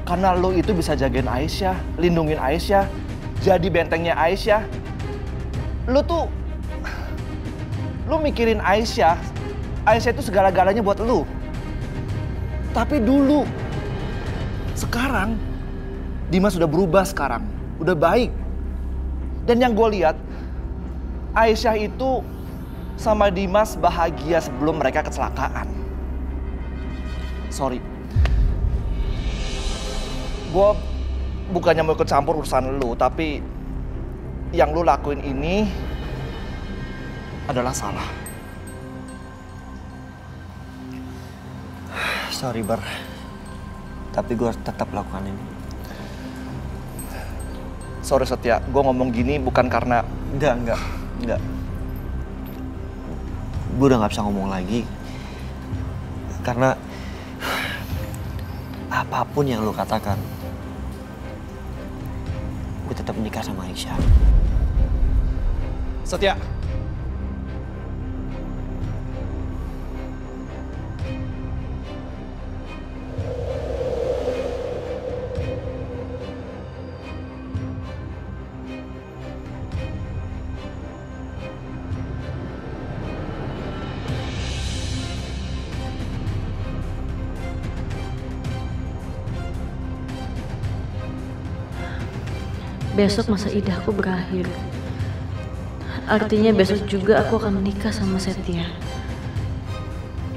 Karena lu itu bisa jagain Aisyah, lindungin Aisyah, jadi bentengnya Aisyah. Lu mikirin Aisyah itu segala-galanya buat lu. Tapi dulu, sekarang, Dimas sudah berubah sekarang, udah baik. Dan yang gue lihat, Aisyah itu sama Dimas bahagia sebelum mereka kecelakaan. Sorry, gue bukannya mau ikut campur urusan lu, tapi yang lu lakuin ini adalah salah. Sorry, Bar. Tapi gue harus tetap lakukan ini. Sorry, Setia. Gue ngomong gini bukan karena... Enggak. Gue udah gak bisa ngomong lagi. Karena... apapun yang lu katakan, gue tetap menikah sama Aisyah. Setia. Besok masa idahku berakhir. Artinya besok juga aku akan menikah sama Setia.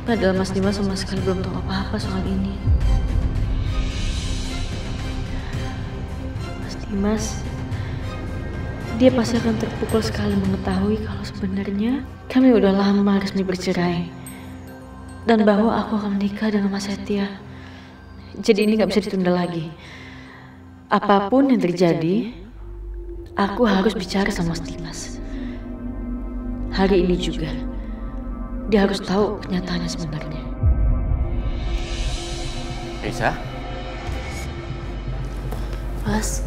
Padahal Mas Dimas sama sekali belum tahu apa-apa soal ini. Mas Dimas, dia pasti akan terpukul sekali mengetahui kalau sebenarnya kami udah lama resmi bercerai. Dan bahwa aku akan menikah dengan Mas Setia. Jadi ini gak bisa ditunda lagi. Apapun yang terjadi, aku harus bicara sama Mas Dimas. Hari ini juga, dia harus tahu kenyataannya sebenarnya. Aisyah? Mas,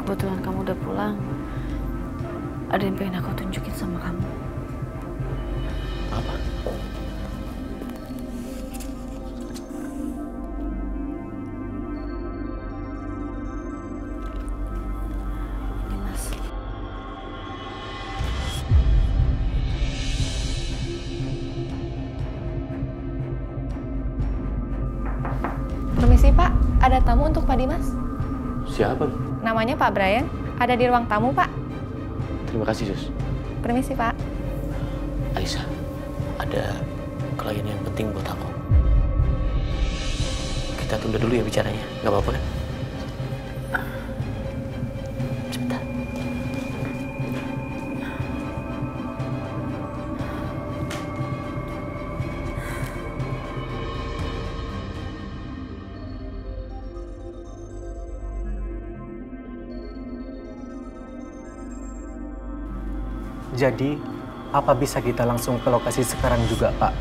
kebetulan kamu udah pulang. Ada yang pengen aku tunjukin sama kamu. Apa? Permisi Pak, ada tamu untuk Pak Dimas. Siapa? Namanya Pak Brian, ada di ruang tamu Pak. Terima kasih, Sus. Permisi Pak. Aisyah, ada klien yang penting buat aku. Kita tunda dulu ya bicaranya, nggak apa-apa kan? Sebentar. Jadi, apa bisa kita langsung ke lokasi sekarang juga, Pak?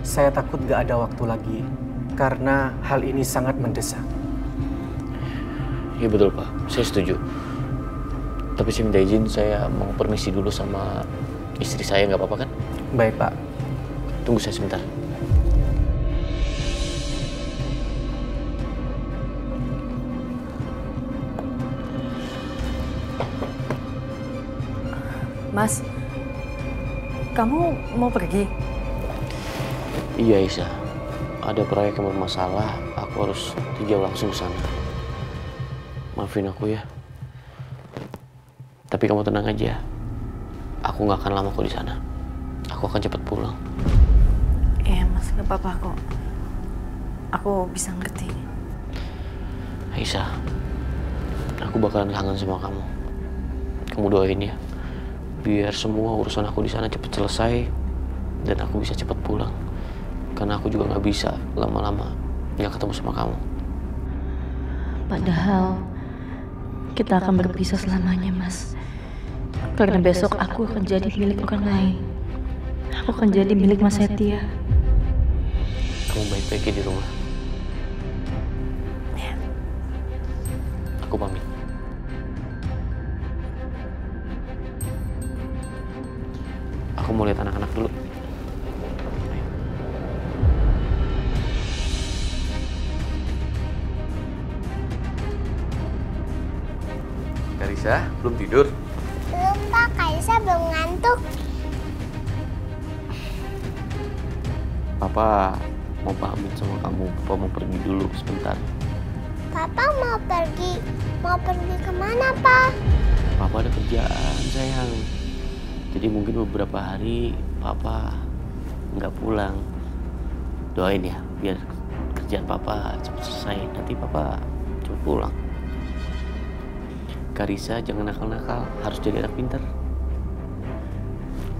Saya takut gak ada waktu lagi, karena hal ini sangat mendesak. Iya betul Pak, saya setuju. Tapi saya minta izin, saya mau permisi dulu sama istri saya, nggak apa-apa kan? Baik Pak. Tunggu saya sebentar. Mas, kamu mau pergi? Iya Aisyah, ada proyek yang bermasalah, aku harus tinjau langsung ke sana. Maafin aku ya. Tapi kamu tenang aja, aku nggak akan lama kok di sana. Aku akan cepat pulang. Iya Mas, nggak apa-apa kok. Aku bisa ngerti. Aisyah, aku bakalan kangen sama kamu. Kamu doain ya, biar semua urusan aku di sana cepat selesai dan aku bisa cepat pulang. Karena aku juga nggak bisa lama-lama nggak ketemu sama kamu. Padahal kita akan berpisah selamanya, Mas. Karena besok aku akan jadi milik orang lain. Aku akan jadi milik Mas Setia. Kamu baik-baik di rumah. Ya. Aku pamit. Aku mau lihat anak-anak dulu. Karisa, belum tidur? Belum Pak, Karisa belum ngantuk. Papa mau pamit sama kamu. Papa mau pergi dulu sebentar. Papa mau pergi kemana Pak? Papa ada kerjaan sayang. Jadi mungkin beberapa hari Papa nggak pulang. Doain ya, biar kerjaan Papa cepat selesai. Nanti Papa cepat pulang. Karisa jangan nakal-nakal, harus jadi anak pintar.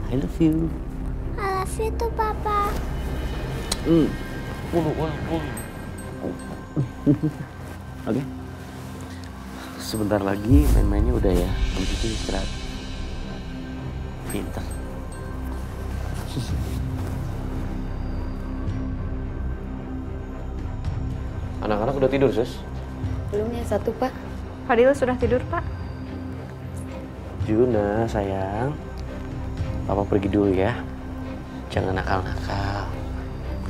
I love you. I love you too Papa. Oke. Sebentar lagi main-mainnya udah ya. Habis itu istirahat. Pintar. Anak-anak udah tidur, Sus? Belum yang satu, Pak. Fadil sudah tidur, Pak. Juna, sayang. Papa pergi dulu ya. Jangan nakal-nakal.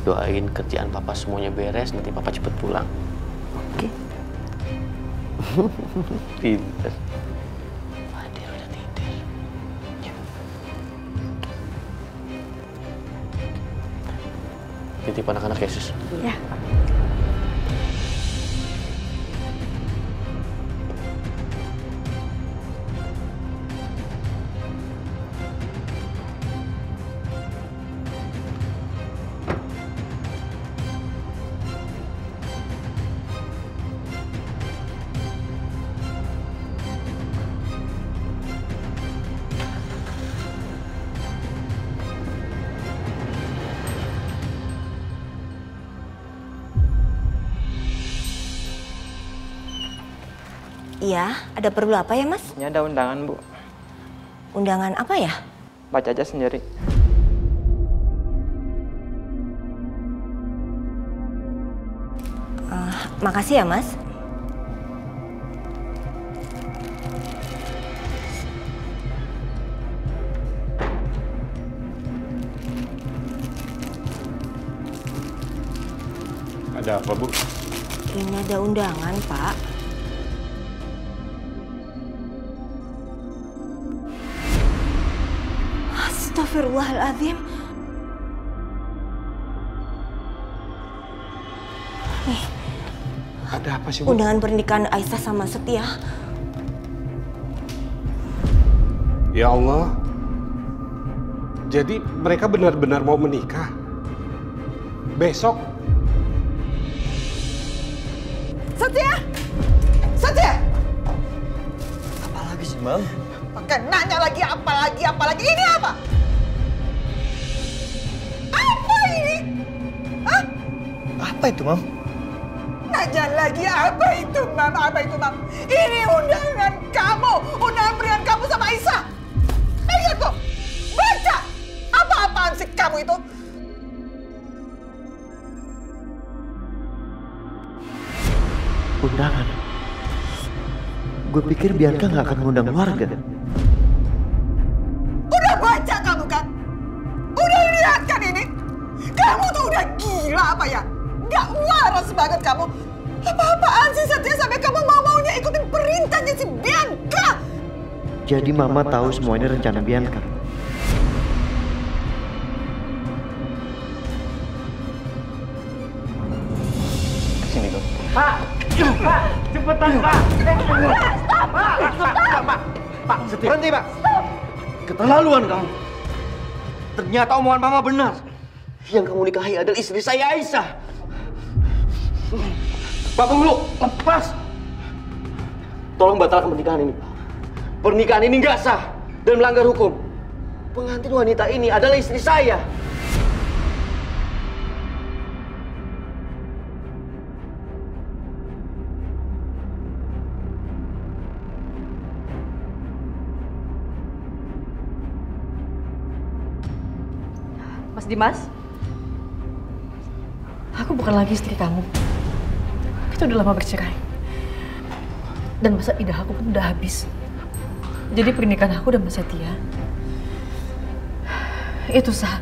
Doain kerjaan Papa semuanya beres, nanti Papa cepet pulang. Oke. Pintar. Fadil udah tidur. Ya. Titip anak-anak ya, Sus? Ya. Iya, ada perlu apa ya, Mas? Ini ada undangan, Bu. Undangan apa ya? Baca aja sendiri. Makasih ya, Mas. Ada apa, Bu? Ini ada undangan, Pak. Astagfirullahaladzim. Nih. Ada apa sih, Bu? Undangan pernikahan Aisyah sama Setia. Ya Allah. Jadi mereka benar-benar mau menikah? Besok? Setia! Setia! Apa lagi sih, Mam? Pakai nanya lagi, apa lagi? Ini apa? Apa ini? Hah? Apa itu, Mam? Nanya lagi, apa itu, Mam? Apa itu, Mam? Ini undangan kamu, undangan pernikahan kamu sama Aisyah. Lihat kok. kamu itu? Undangan? Gue pikir Bianca nggak akan ngundang warga. Udah baca kamu kan? Udah lihat kan ini? Kamu tuh udah gila apa ya? Nggak waras banget kamu. Apa-apaan sih Setia sampai kamu mau-maunya ikutin perintahnya si Bianca? Jadi Mama tahu semua ini rencana Bianca. Sini dong. Pak, cepetan Pak. Pak, berhenti Pak. Keterlaluan kamu. Ternyata omongan Mama benar. Yang kamu nikahi adalah istri saya, Aisyah. Pak Penghulu, lepas. Tolong batalkan pernikahan ini, Pak. Pernikahan ini nggak sah dan melanggar hukum. Pengantin wanita ini adalah istri saya. Mas Dimas, aku bukan lagi istri kamu. Kita udah lama bercerai. Dan masa idah aku pun udah habis. Jadi pernikahan aku dan Mas Setia itu sah.